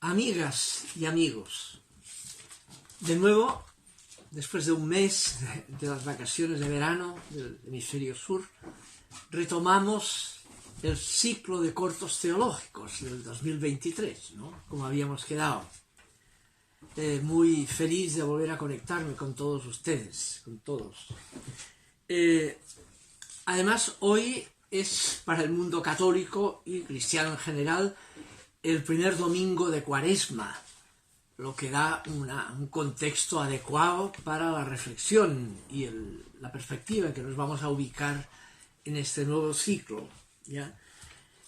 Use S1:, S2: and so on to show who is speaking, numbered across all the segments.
S1: Amigas y amigos, de nuevo, después de un mes de las vacaciones de verano del hemisferio sur, retomamos el ciclo de cortos teológicos del 2023, ¿no? Como habíamos quedado. Muy feliz de volver a conectarme con todos ustedes, con todos. Además, hoy es para el mundo católico y cristiano en general el primer domingo de Cuaresma, lo que da un contexto adecuado para la reflexión y la perspectiva en que nos vamos a ubicar en este nuevo ciclo, ¿ya?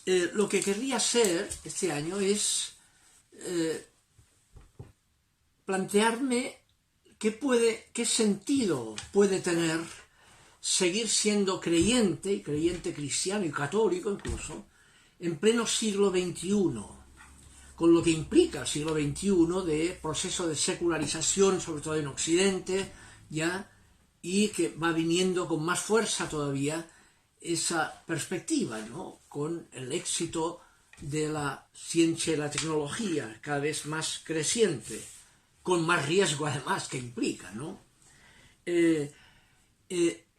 S1: Lo que querría hacer este año es plantearme qué sentido puede tener seguir siendo creyente cristiano y católico incluso, en pleno siglo XXI, con lo que implica el siglo XXI de proceso de secularización, sobre todo en Occidente, ¿ya? Y que va viniendo con más fuerza todavía esa perspectiva, ¿no? Con el éxito de la ciencia y la tecnología cada vez más creciente, con más riesgo además que implica, ¿no?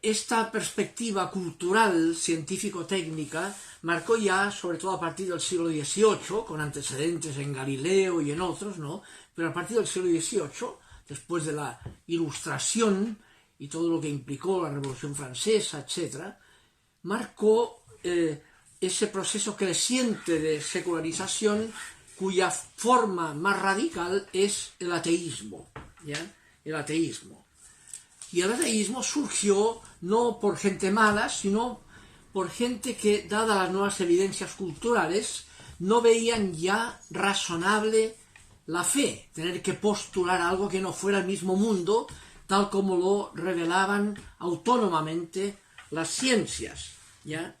S1: Esta perspectiva cultural, científico-técnica, marcó ya, sobre todo a partir del siglo XVIII, con antecedentes en Galileo y en otros, ¿no? Pero a partir del siglo XVIII, después de la Ilustración y todo lo que implicó la Revolución Francesa, etc., marcó ese proceso creciente de secularización cuya forma más radical es el ateísmo, ¿ya? El ateísmo. Y el ateísmo surgió no por gente mala, sino por gente que, dadas las nuevas evidencias culturales, no veían ya razonable la fe, tener que postular algo que no fuera el mismo mundo, tal como lo revelaban autónomamente las ciencias, ¿ya?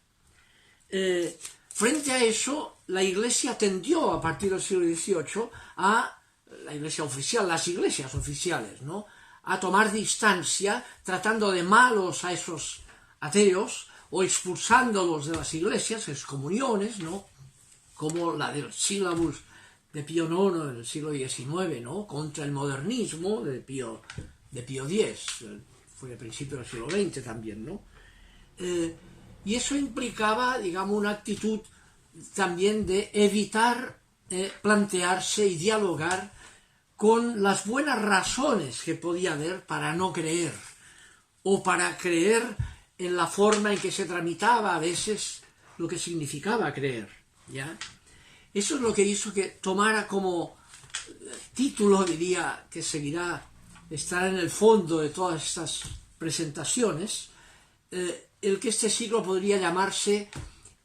S1: Frente a eso, la Iglesia tendió, a partir del siglo XVIII, la Iglesia oficial, las iglesias oficiales, ¿no?, a tomar distancia, tratando de malos a esos ateos o expulsándolos de las iglesias, excomuniones, ¿no?, como la del Sílabus de Pío IX en el siglo XIX, ¿no?, contra el modernismo de Pío X, fue a principios del siglo XX también, ¿no? Y eso implicaba, digamos, una actitud también de evitar plantearse y dialogar con las buenas razones que podía haber para no creer, o para creer en la forma en que se tramitaba a veces lo que significaba creer, ¿ya? Eso es lo que hizo que tomara como título, diría, que seguirá estar en el fondo de todas estas presentaciones, el que este siglo podría llamarse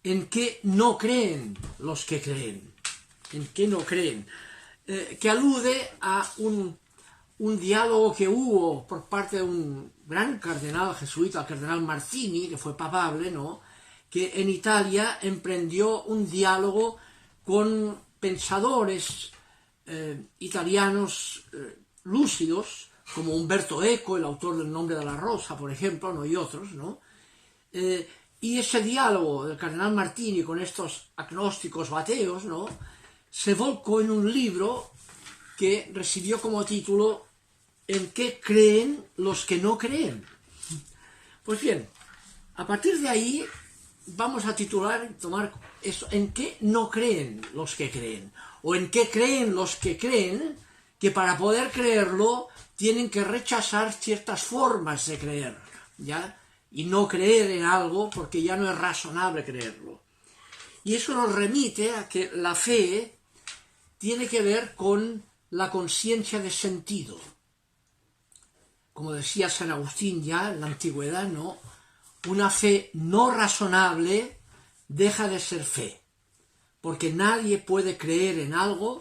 S1: ¿en qué no creen los que creen? ¿En qué no creen? Que alude a un diálogo que hubo por parte de un gran cardenal jesuita, el cardenal Marzini, que fue papable, ¿no?, que en Italia emprendió un diálogo con pensadores italianos lúcidos, como Umberto Eco, el autor del Nombre de la Rosa, por ejemplo, ¿no?, y otros, ¿no? Y ese diálogo del cardenal Marzini con estos agnósticos o ateos, ¿no?, se volcó en un libro que recibió como título ¿en qué creen los que no creen? Pues bien, a partir de ahí vamos a titular y tomar eso, ¿en qué no creen los que creen? O ¿en qué creen los que creen que para poder creerlo tienen que rechazar ciertas formas de creer, ¿ya? Y no creer en algo porque ya no es razonable creerlo. Y eso nos remite a que la fe tiene que ver con la conciencia de sentido. Como decía San Agustín ya en la antigüedad, ¿no?, una fe no razonable deja de ser fe, porque nadie puede creer en algo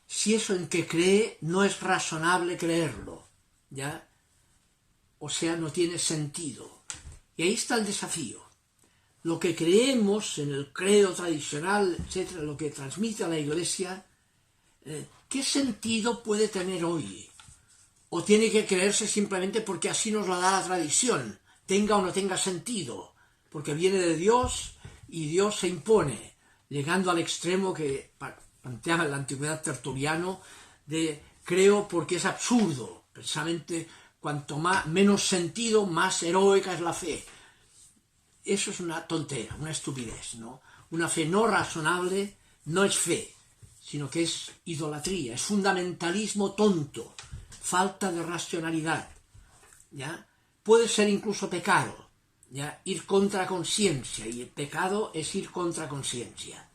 S1: si eso en que cree no es razonable creerlo, ¿ya? O sea, no tiene sentido. Y ahí está el desafío. Lo que creemos en el credo tradicional, etcétera, lo que transmite a la Iglesia, ¿qué sentido puede tener hoy? ¿O tiene que creerse simplemente porque así nos lo da la tradición, tenga o no tenga sentido? Porque viene de Dios y Dios se impone, llegando al extremo que planteaba en la antigüedad Tertuliano, de creo porque es absurdo, precisamente cuanto menos sentido, más heroica es la fe. Eso es una tontera, una estupidez, ¿no? Una fe no razonable no es fe, sino que es idolatría, es fundamentalismo tonto, falta de racionalidad, ¿ya? Puede ser incluso pecado, ¿ya? Ir contra conciencia, y el pecado es ir contra conciencia,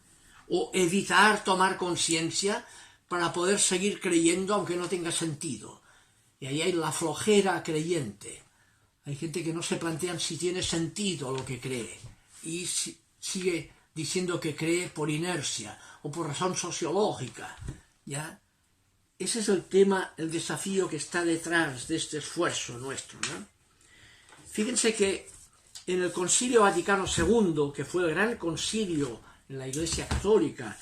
S1: o evitar tomar conciencia para poder seguir creyendo aunque no tenga sentido. Y ahí hay la flojera creyente. Hay gente que no se plantean si tiene sentido lo que cree y sigue diciendo que cree por inercia o por razón sociológica, ¿ya? Ese es el tema, el desafío que está detrás de este esfuerzo nuestro, ¿no? Fíjense que en el Concilio Vaticano II, que fue el gran concilio en la Iglesia Católica,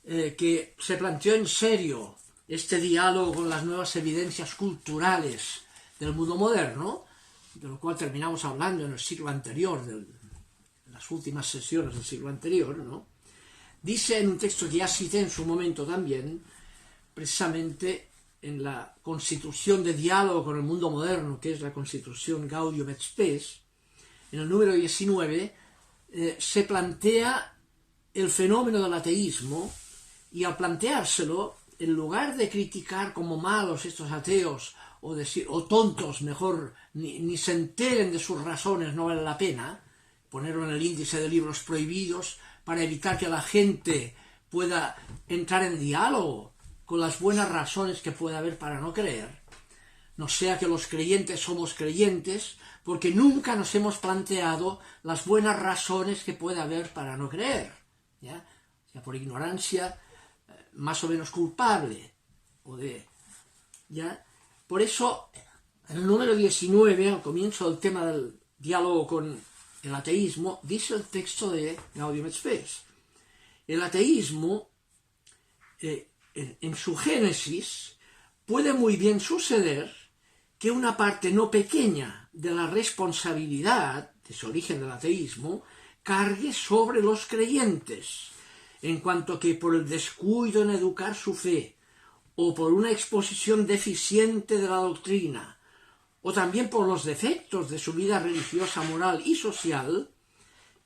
S1: que se planteó en serio este diálogo con las nuevas evidencias culturales del mundo moderno, de lo cual terminamos hablando en el siglo anterior, en las últimas sesiones del siglo anterior, ¿no? Dice en un texto que ya cité en su momento también, precisamente en la constitución de diálogo con el mundo moderno, que es la constitución Gaudium et Spes, en el número 19, se plantea el fenómeno del ateísmo, y al planteárselo, en lugar de criticar como malos estos ateos, o tontos, mejor, ni se enteren de sus razones, no vale la pena, ponerlo en el índice de libros prohibidos para evitar que la gente pueda entrar en diálogo con las buenas razones que pueda haber para no creer. No sea que los creyentes somos creyentes porque nunca nos hemos planteado las buenas razones que puede haber para no creer, ¿ya? O sea, por ignorancia más o menos culpable, ¿ya? Por eso, en el número 19, al comienzo del tema del diálogo con el ateísmo, dice el texto de Gaudium et Spes. El ateísmo, en su génesis, puede muy bien suceder que una parte no pequeña de la responsabilidad de su origen del ateísmo cargue sobre los creyentes, en cuanto que por el descuido en educar su fe, o por una exposición deficiente de la doctrina, o también por los defectos de su vida religiosa, moral y social,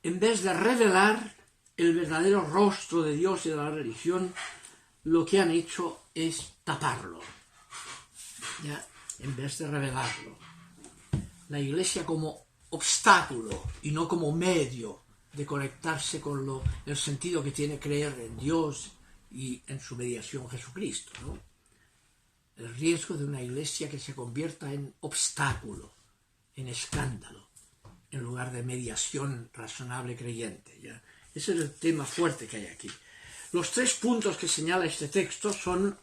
S1: en vez de revelar el verdadero rostro de Dios y de la religión, lo que han hecho es taparlo, ¿ya? En vez de revelarlo. La Iglesia como obstáculo y no como medio de conectarse con el sentido que tiene creer en Dios y en su mediación Jesucristo, ¿no? El riesgo de una iglesia que se convierta en obstáculo, en escándalo, en lugar de mediación razonable creyente, ¿ya? Ese es el tema fuerte que hay aquí. Los 3 puntos que señala este texto son,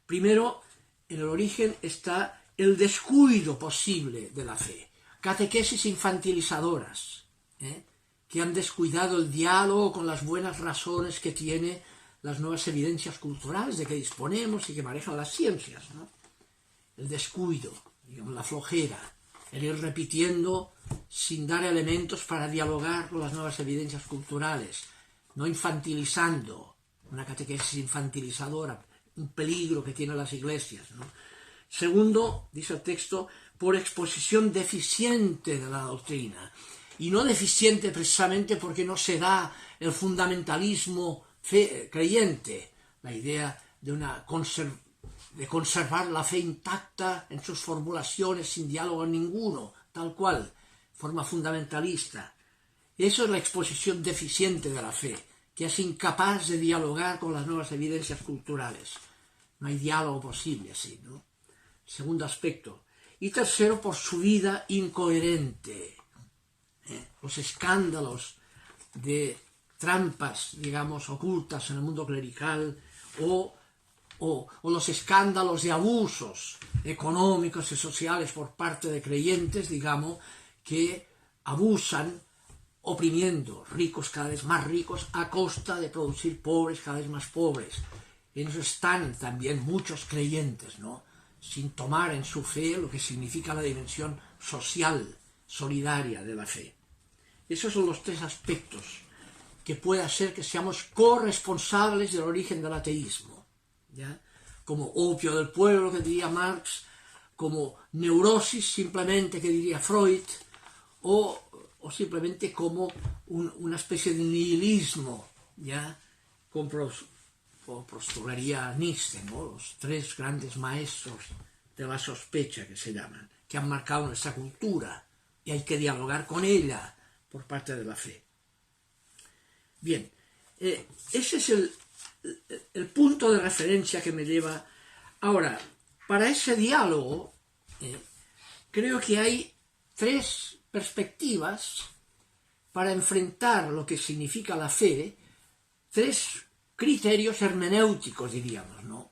S1: primero, en el origen está el descuido posible de la fe, catequesis infantilizadoras, que han descuidado el diálogo con las buenas razones que tiene las nuevas evidencias culturales de que disponemos y que manejan las ciencias, ¿no? El descuido, digamos, la flojera, el ir repitiendo sin dar elementos para dialogar con las nuevas evidencias culturales, no infantilizando, una catequesis infantilizadora, un peligro que tienen las iglesias, ¿no? Segundo, dice el texto, por exposición deficiente de la doctrina, y no deficiente precisamente porque no se da el fundamentalismo creyente, la idea de conservar la fe intacta en sus formulaciones sin diálogo ninguno, tal cual, forma fundamentalista. Eso es la exposición deficiente de la fe, que es incapaz de dialogar con las nuevas evidencias culturales. No hay diálogo posible así, ¿no? Segundo aspecto. Y tercero, por su vida incoherente. Los escándalos de trampas, digamos, ocultas en el mundo clerical o los escándalos de abusos económicos y sociales por parte de creyentes, digamos, que abusan oprimiendo ricos cada vez más ricos a costa de producir pobres cada vez más pobres. En eso están también muchos creyentes, ¿no? Sin tomar en su fe lo que significa la dimensión social, solidaria de la fe. Esos son los 3 aspectos que pueda ser que seamos corresponsables del origen del ateísmo, ¿ya? Como opio del pueblo, que diría Marx, como neurosis, simplemente, que diría Freud, o simplemente como una especie de nihilismo, ¿ya? Como postularía Nietzsche, ¿no? Los tres grandes maestros de la sospecha, que se llaman, que han marcado nuestra cultura, y hay que dialogar con ella por parte de la fe. Bien, ese es el punto de referencia que me lleva. Ahora, para ese diálogo, creo que hay tres perspectivas para enfrentar lo que significa la fe, tres criterios hermenéuticos, diríamos, ¿no?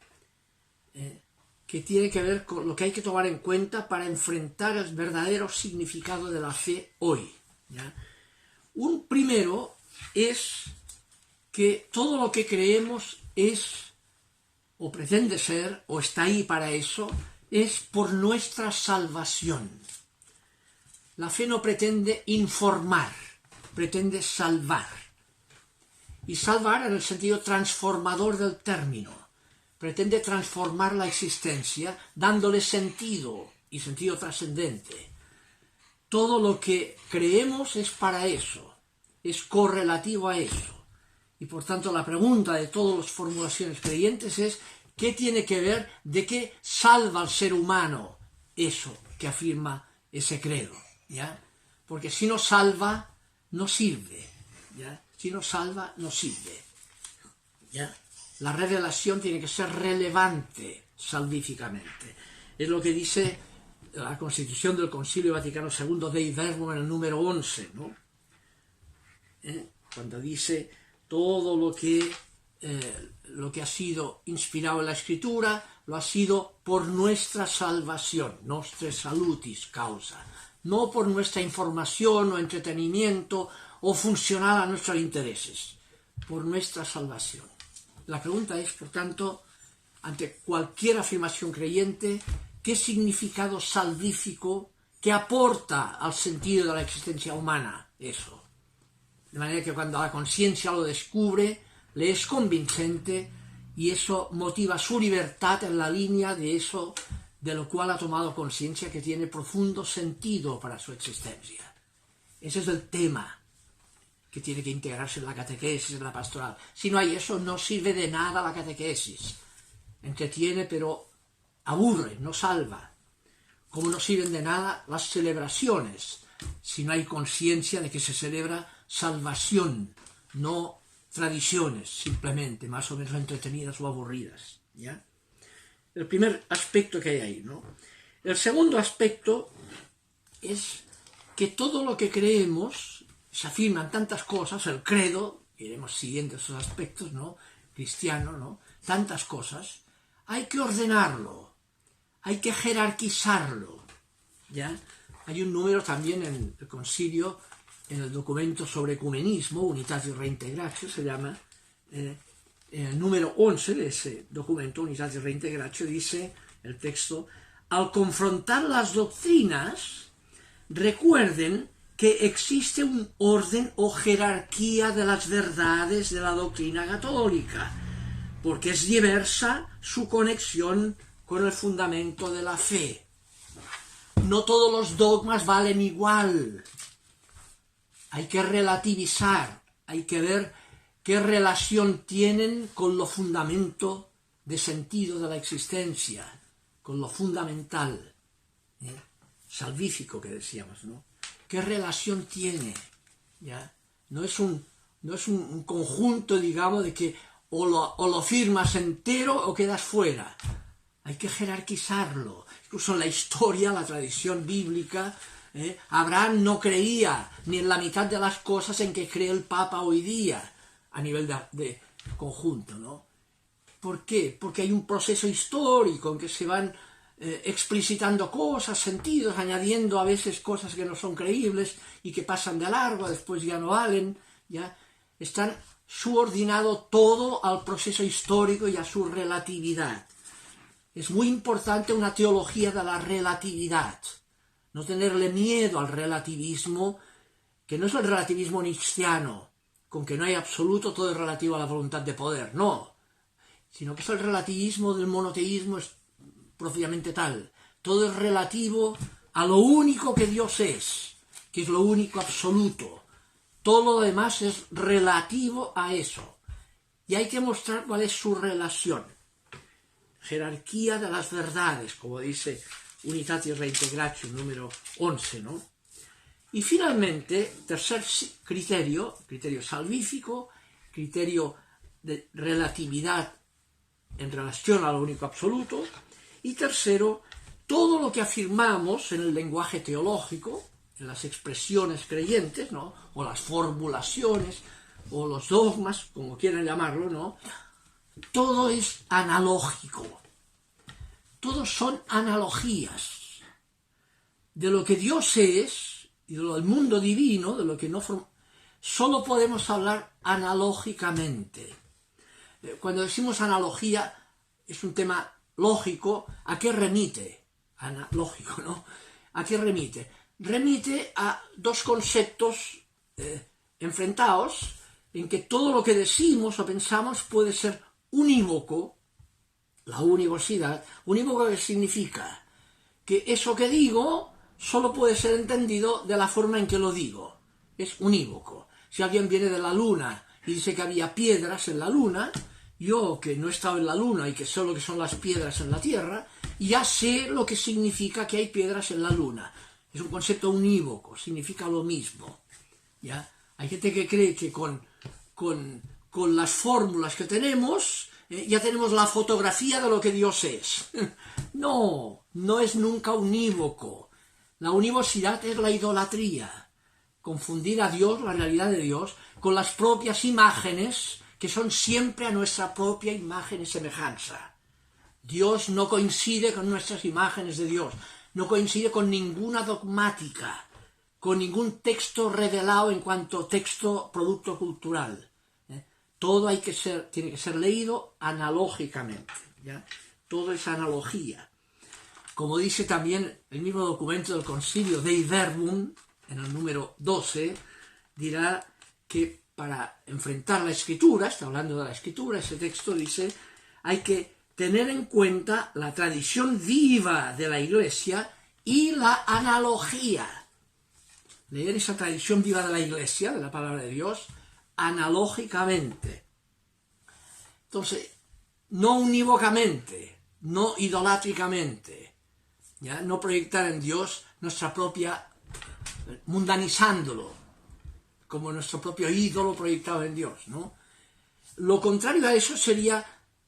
S1: Que tiene que ver con lo que hay que tomar en cuenta para enfrentar el verdadero significado de la fe hoy, ¿ya? Un primero es que todo lo que creemos es, o pretende ser, o está ahí para eso, es por nuestra salvación. La fe no pretende informar, pretende salvar. Y salvar en el sentido transformador del término. Pretende transformar la existencia, dándole sentido y sentido trascendente. Todo lo que creemos es para eso, es correlativo a eso. Y por tanto la pregunta de todas las formulaciones creyentes es: ¿qué tiene que ver, de qué salva al ser humano eso que afirma ese credo? ¿Ya? Porque si no salva, no sirve. ¿Ya? Si no salva, no sirve. ¿Ya? La revelación tiene que ser relevante salvíficamente. Es lo que dice la Constitución del Concilio Vaticano II Dei Verbum en el número 11, ¿no? Cuando dice todo lo que ha sido inspirado en la Escritura, lo ha sido por nuestra salvación, nostre salutis causa, no por nuestra información o entretenimiento o funcional a nuestros intereses, por nuestra salvación. La pregunta es, por tanto, ante cualquier afirmación creyente, ¿qué significado salvífico, qué aporta al sentido de la existencia humana eso? De manera que cuando la conciencia lo descubre, le es convincente y eso motiva su libertad en la línea de eso de lo cual ha tomado conciencia que tiene profundo sentido para su existencia. Ese es el tema que tiene que integrarse en la catequesis, en la pastoral. Si no hay eso, no sirve de nada la catequesis. Entretiene, pero aburre, no salva. Como no sirven de nada las celebraciones, si no hay conciencia de que se celebra salvación, no tradiciones, simplemente, más o menos entretenidas o aburridas, ¿ya? El primer aspecto que hay ahí, ¿no? El segundo aspecto es que todo lo que creemos, se afirman tantas cosas, el credo, iremos siguiendo esos aspectos, ¿no? Cristiano, ¿no? Tantas cosas, hay que ordenarlo, hay que jerarquizarlo, ¿ya? Hay un número también en el concilio, en el documento sobre ecumenismo, Unitatio Reintegratio, se llama, en el número 11 de ese documento, Unitatio Reintegratio, dice el texto: al confrontar las doctrinas, recuerden que existe un orden o jerarquía de las verdades de la doctrina católica, porque es diversa su conexión con el fundamento de la fe. No todos los dogmas valen igual. Hay que relativizar, hay que ver qué relación tienen con lo fundamento de sentido de la existencia, con lo fundamental, salvífico que decíamos, ¿no? ¿Qué relación tiene? ¿Ya? No es un conjunto, digamos, de que o lo firmas entero o quedas fuera. Hay que jerarquizarlo. Incluso en la historia, la tradición bíblica, Abraham no creía ni en la mitad de las cosas en que cree el Papa hoy día, a nivel de conjunto, ¿no? ¿Por qué? Porque hay un proceso histórico en que se van explicitando cosas, sentidos, añadiendo a veces cosas que no son creíbles y que pasan de largo, después ya no valen, ya están subordinado todo al proceso histórico y a su relatividad. Es muy importante una teología de la relatividad, no tenerle miedo al relativismo, que no es el relativismo nietzscheano, con que no hay absoluto, todo es relativo a la voluntad de poder, no, sino que es el relativismo del monoteísmo es propiamente tal. Todo es relativo a lo único que Dios es, que es lo único absoluto. Todo lo demás es relativo a eso. Y hay que mostrar cuál es su relación. Jerarquía de las verdades, como dice Unitatis Reintegratio número 11, ¿no? Y finalmente, tercer criterio, criterio salvífico, criterio de relatividad en relación a lo único absoluto. Y tercero, todo lo que afirmamos en el lenguaje teológico, en las expresiones creyentes, ¿no? O las formulaciones, o los dogmas, como quieran llamarlo, ¿no? Todo es analógico. Todos son analogías de lo que Dios es y de lo del mundo divino, de lo que no solo podemos hablar analógicamente. Cuando decimos analogía es un tema lógico. ¿A qué remite? Analógico, ¿no? ¿A qué remite? Remite a dos conceptos enfrentados en que todo lo que decimos o pensamos puede ser unívoco, la univocidad. Unívoco, que significa que eso que digo solo puede ser entendido de la forma en que lo digo. Es unívoco. Si alguien viene de la luna y dice que había piedras en la luna, yo, que no he estado en la luna y que sé lo que son las piedras en la tierra, ya sé lo que significa que hay piedras en la luna. Es un concepto unívoco, significa lo mismo. ¿Ya? Hay gente que cree que con las fórmulas que tenemos, ya tenemos la fotografía de lo que Dios es. No, no es nunca unívoco. La univocidad es la idolatría. Confundir a Dios, la realidad de Dios, con las propias imágenes que son siempre a nuestra propia imagen y semejanza. Dios no coincide con nuestras imágenes de Dios, no coincide con ninguna dogmática, con ningún texto revelado en cuanto texto producto cultural. Todo tiene que ser leído analógicamente, ¿ya? Todo es analogía. Como dice también el mismo documento del Concilio Dei Verbum, en el número 12, dirá que para enfrentar la Escritura, está hablando de la Escritura, ese texto dice, hay que tener en cuenta la tradición viva de la Iglesia y la analogía. Leer esa tradición viva de la Iglesia, de la palabra de Dios, analógicamente. Entonces, no unívocamente, no idolátricamente, ¿ya? No proyectar en Dios nuestra propia, mundanizándolo, como nuestro propio ídolo proyectado en Dios, ¿no? Lo contrario a eso sería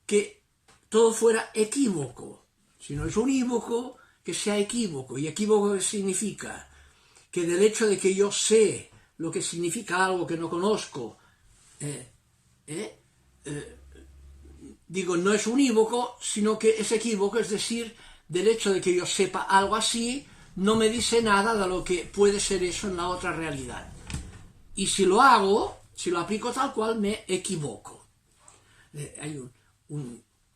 S1: que todo fuera equívoco. Si no es unívoco, que sea equívoco. ¿Y equívoco qué significa? Que del hecho de que yo sé lo que significa algo que no conozco, digo, no es unívoco, sino que es equívoco, es decir, del hecho de que yo sepa algo así, no me dice nada de lo que puede ser eso en la otra realidad. Y si lo hago, si lo aplico tal cual, me equivoco. Hay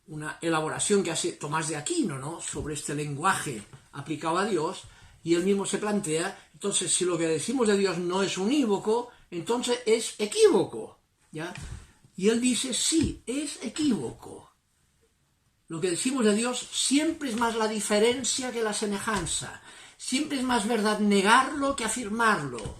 S1: una elaboración que hace Tomás de Aquino, ¿no?, sobre este lenguaje aplicado a Dios, y él mismo se plantea, entonces, si lo que decimos de Dios no es unívoco, entonces es equívoco, ¿ya? Y él dice, sí, es equívoco. Lo que decimos de Dios siempre es más la diferencia que la semejanza. Siempre es más verdad negarlo que afirmarlo.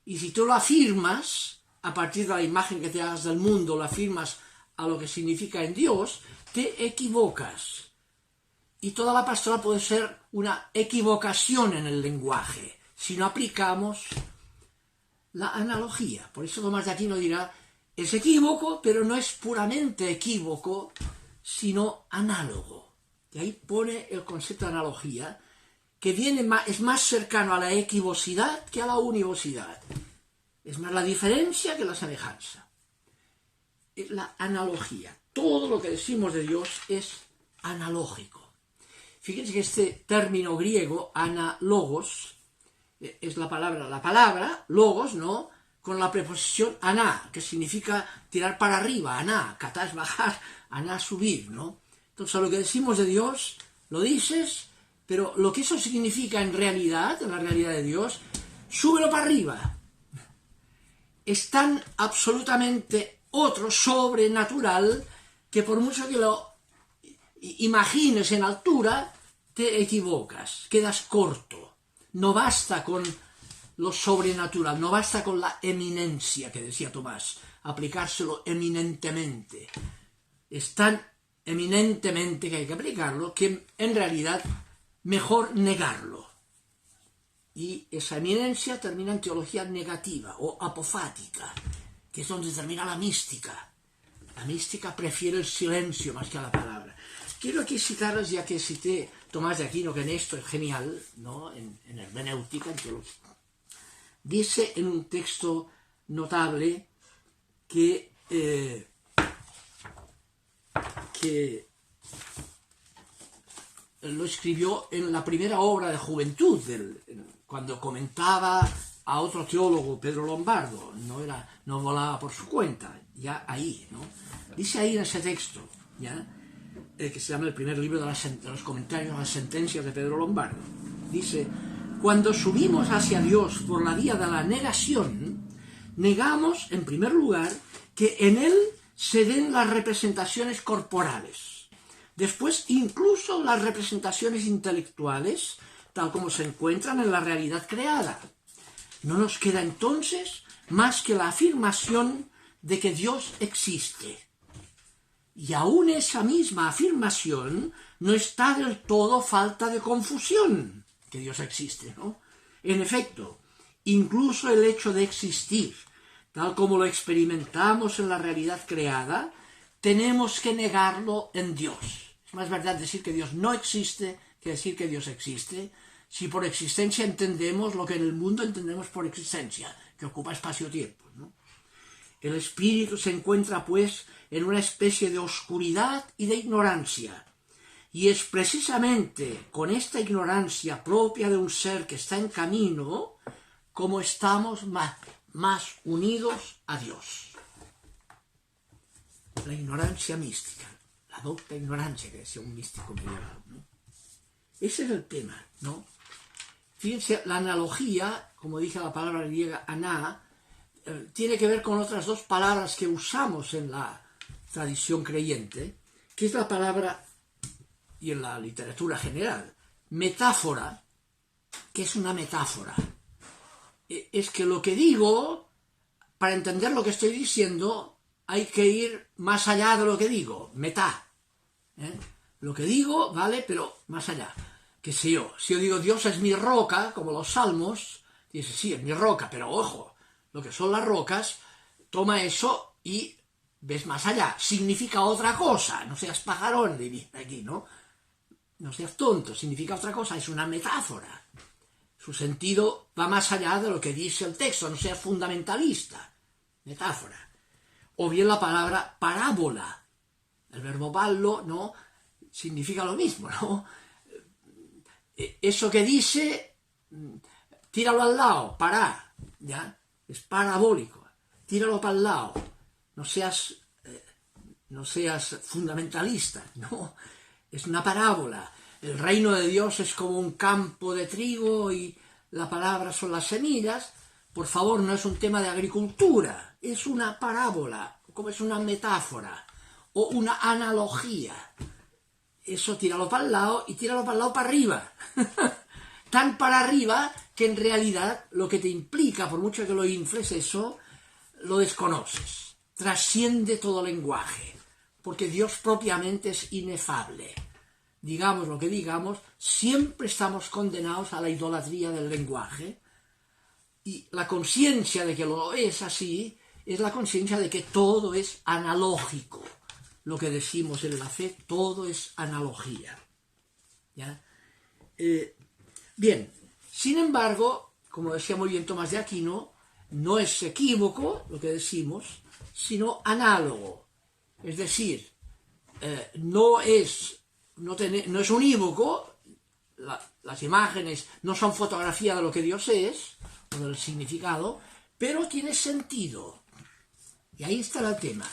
S1: Y si tú lo afirmas, a partir de la imagen que te hagas del mundo, lo afirmas a lo que significa en Dios, te equivocas. Y toda la pastoral puede ser una equivocación en el lenguaje, si no aplicamos la analogía. Por eso Tomás de Aquino dirá, es equívoco, pero no es puramente equívoco, sino análogo. Y ahí pone el concepto de analogía, que es más cercano a la equivocidad que a la univocidad. Es más la diferencia que la semejanza. Es la analogía. Todo lo que decimos de Dios es analógico. Fíjense que este término griego, analogos, es la palabra, logos, ¿no?, con la preposición aná, que significa tirar para arriba, aná, katá es bajar, aná subir, ¿no? Entonces, lo que decimos de Dios, lo dices, pero lo que eso significa en realidad, en la realidad de Dios, súbelo para arriba. es tan absolutamente otro, sobrenatural, que por mucho que lo imagines en altura, te equivocas, quedas corto. No basta con lo sobrenatural, no basta con la eminencia que decía Tomás, aplicárselo eminentemente. Es tan eminentemente que hay que aplicarlo que en realidad mejor negarlo. Y esa eminencia termina en teología negativa o apofática, que es donde termina la mística. La mística prefiere el silencio más que a la palabra. Quiero aquí citarles, ya que cité Tomás de Aquino, que en esto es genial, ¿no? En hermenéutica, en teología. Dice en un texto notable que lo escribió en la primera obra de juventud, cuando comentaba a otro teólogo, Pedro Lombardo, no volaba por su cuenta, ya ahí, ¿no? Dice ahí en ese texto, ¿ya? Que se llama el primer libro de los comentarios a las sentencias de Pedro Lombardo. Dice: cuando subimos hacia Dios por la vía de la negación, negamos, en primer lugar, que en Él se den las representaciones corporales. Después, incluso las representaciones intelectuales, tal como se encuentran en la realidad creada. No nos queda entonces más que la afirmación de que Dios existe. Y aún esa misma afirmación no está del todo falta de confusión, que Dios existe, ¿no? En efecto, incluso el hecho de existir, tal como lo experimentamos en la realidad creada, tenemos que negarlo en Dios. Es más verdad decir que Dios no existe que decir que Dios existe, si por existencia entendemos lo que en el mundo entendemos por existencia, que ocupa espacio-tiempo, ¿no? El espíritu se encuentra, pues, en una especie de oscuridad y de ignorancia, y es precisamente con esta ignorancia propia de un ser que está en camino como estamos más unidos a Dios. La ignorancia mística, la docta ignorancia que decía un místico medieval, ¿no? Ese es el tema, ¿no? Fíjense, la analogía, como dije la palabra griega aná, tiene que ver con otras dos palabras que usamos en la tradición creyente, que es la palabra, y en la literatura general, metáfora, que es una metáfora. Es que lo que digo, para entender lo que estoy diciendo, hay que ir más allá de lo que digo, metá. Lo que digo, vale, pero más allá. ¿Qué sé yo? Si yo digo Dios es mi roca, como los salmos, dices, sí, es mi roca, pero ojo, lo que son las rocas, toma eso y ves más allá. Significa otra cosa, no seas pajarón, diría aquí, ¿no? No seas tonto, significa otra cosa, es una metáfora. Su sentido va más allá de lo que dice el texto, no seas fundamentalista. Metáfora. O bien la palabra parábola. El verbo ballo, ¿no? Significa lo mismo, ¿no? Eso que dice, tíralo al lado, pará, ¿ya? Es parabólico. Tíralo para el lado. No seas fundamentalista, ¿no? Es una parábola. El reino de Dios es como un campo de trigo y la palabra son las semillas. Por favor, no es un tema de agricultura, es una parábola, como es una metáfora o una analogía. Eso tíralo para el lado y tíralo para el lado para arriba. Tan para arriba que en realidad lo que te implica, por mucho que lo infles, eso lo desconoces. Trasciende todo lenguaje, porque Dios propiamente es inefable. Digamos lo que digamos, siempre estamos condenados a la idolatría del lenguaje, y la conciencia de que lo es así es la conciencia de que todo es analógico. Lo que decimos en la fe, todo es analogía. ¿Ya? Bien, sin embargo, como decía muy bien Tomás de Aquino, no es equívoco lo que decimos, sino análogo. Es decir, no es unívoco, las imágenes no son fotografía de lo que Dios es, o del significado, pero tiene sentido. Y ahí está el tema.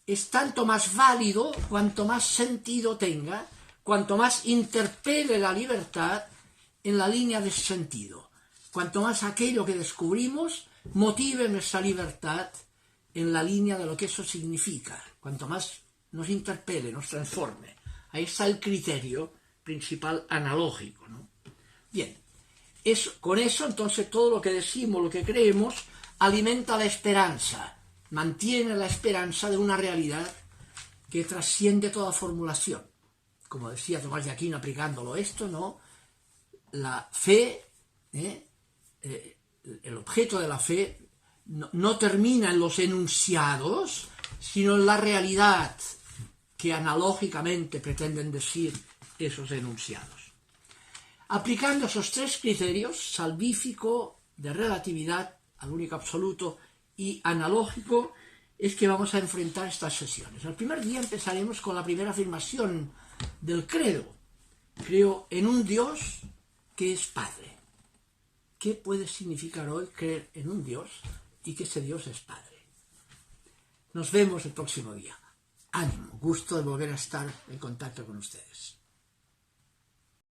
S1: Es tanto más válido cuanto más sentido tenga, cuanto más interpele la libertad en la línea de ese sentido. Cuanto más aquello que descubrimos motive nuestra libertad en la línea de lo que eso significa, cuanto más nos interpele, nos transforme. Ahí está el criterio principal analógico, ¿no? Bien, con eso entonces todo lo que decimos, lo que creemos, alimenta la esperanza, mantiene la esperanza de una realidad que trasciende toda formulación. Como decía Tomás de Aquino aplicándolo esto, ¿no? La fe, el objeto de la fe no termina en los enunciados, sino en la realidad que analógicamente pretenden decir esos enunciados. Aplicando esos tres criterios, salvífico, de relatividad al único absoluto y analógico, es que vamos a enfrentar estas sesiones. El primer día empezaremos con la primera afirmación del credo. Creo en un Dios que es Padre. ¿Qué puede significar hoy creer en un Dios y que ese Dios es Padre? Nos vemos el próximo día. Ánimo, gusto de volver a estar en contacto con ustedes.